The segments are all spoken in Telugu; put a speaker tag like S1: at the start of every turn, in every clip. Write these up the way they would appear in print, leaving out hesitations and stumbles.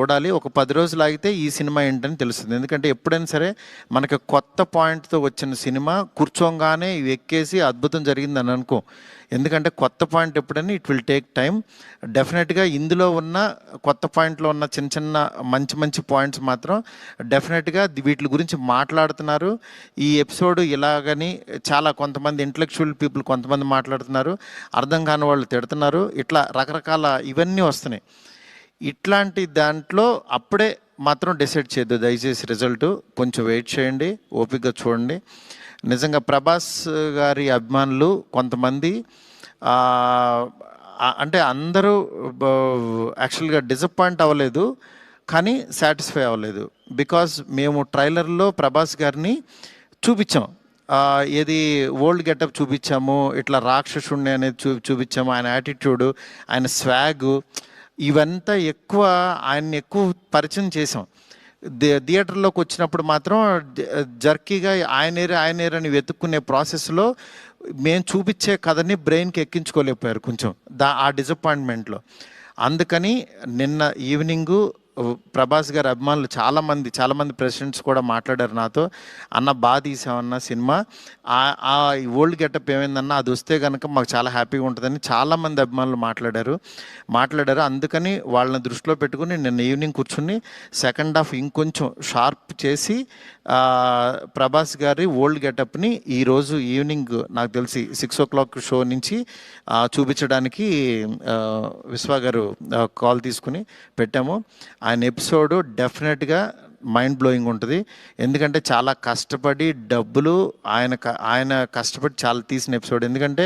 S1: చూడాలి. ఒక 10 రోజులు ఆగితే ఈ సినిమా ఏంటని తెలుస్తుంది. ఎందుకంటే ఎప్పుడైనా సరే మనకి కొత్త పాయింట్‌తో వచ్చిన సినిమా కూర్చోంగానే ఇవి ఎక్కేసి అద్భుతం జరిగిందని అనుకోం. ఎందుకంటే కొత్త పాయింట్ ఎప్పుడైనా ఇట్ విల్ టేక్ టైమ్. డెఫినెట్‌గా ఇందులో ఉన్న కొత్త పాయింట్‌లో ఉన్న చిన్న చిన్న మంచి మంచి పాయింట్స్ మాత్రం డెఫినెట్‌గా వీటి గురించి మాట్లాడుతున్నారు. ఈ ఎపిసోడ్ ఇలాగని చాలా కొంతమంది ఇంటలెక్చువల్ పీపుల్ కొంతమంది మాట్లాడుతున్నారు. అర్థం కాని వాళ్ళు తిడుతున్నారు. ఇట్లా రకరకాల ఇవన్నీ వస్తున్నాయి. ఇట్లాంటి దాంట్లో అప్పుడే మాత్రం డిసైడ్ చేయొద్దు దయచేసి. రిజల్ట్ కొంచెం వెయిట్ చేయండి, ఓపికగా చూడండి. నిజంగా ప్రభాస్ గారి అభిమానులు కొంతమంది అంటే అందరూ యాక్చువల్గా డిసప్పాయింట్ అవ్వలేదు, కానీ సాటిస్ఫై అవ్వలేదు. బికాజ్ మేము ట్రైలర్లో ప్రభాస్ గారిని చూపించాం. ఏది ఓల్డ్ గెటప్ చూపించాము, ఇట్లా రాక్షసుణ్ణి అనేది చూపించాము. ఆయన యాటిట్యూడు, ఆయన స్వాగు, ఇవంతా ఆయన్ని ఎక్కువ పరిచయం చేసాం. థియేటర్లోకి వచ్చినప్పుడు మాత్రం జర్కీగా ఆయనేరని వెతుక్కునే ప్రాసెస్లో మేము చూపించే కథని బ్రెయిన్కి ఎక్కించుకోలేకపోయారు కొంచెం ఆ డిసప్పాయింట్మెంట్లో. అందుకని నిన్న ఈవినింగు ప్రభాస్ గారి అభిమానులు చాలామంది ప్రెసిడెంట్స్ కూడా మాట్లాడారు నాతో. అన్న బాగా తీసామన్న సినిమా, ఆ ఓల్డ్ గెటప్ ఏమైందన్నా అది వస్తే కనుక మాకు చాలా హ్యాపీగా ఉంటుందని చాలామంది అభిమానులు మాట్లాడారు. అందుకని వాళ్ళని దృష్టిలో పెట్టుకుని నిన్న ఈవినింగ్ కూర్చుని సెకండ్ హాఫ్ ఇంకొంచెం షార్ప్ చేసి ప్రభాస్ గారి ఓల్డ్ గెటప్ని ఈరోజు ఈవినింగ్ నాకు తెలిసి 6 o'clock షో నుంచి చూపించడానికి విశ్వ గారు కాల్ తీసుకుని పెట్టాము. ఆయన ఎపిసోడు డెఫినెట్గా మైండ్ బ్లోయింగ్ ఉంటుంది. ఎందుకంటే చాలా కష్టపడి డబ్బులు ఆయన కష్టపడి చాలా తీసిన ఎపిసోడ్. ఎందుకంటే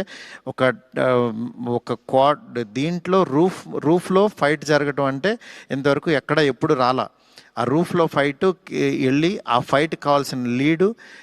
S1: ఒక దీంట్లో రూఫ్లో ఫైట్ జరగటం అంటే ఇంతవరకు ఎప్పుడు రాలా. ఆ రూఫ్లో ఫైట్ వెళ్ళి ఆ ఫైట్ కావాల్సిన లీడు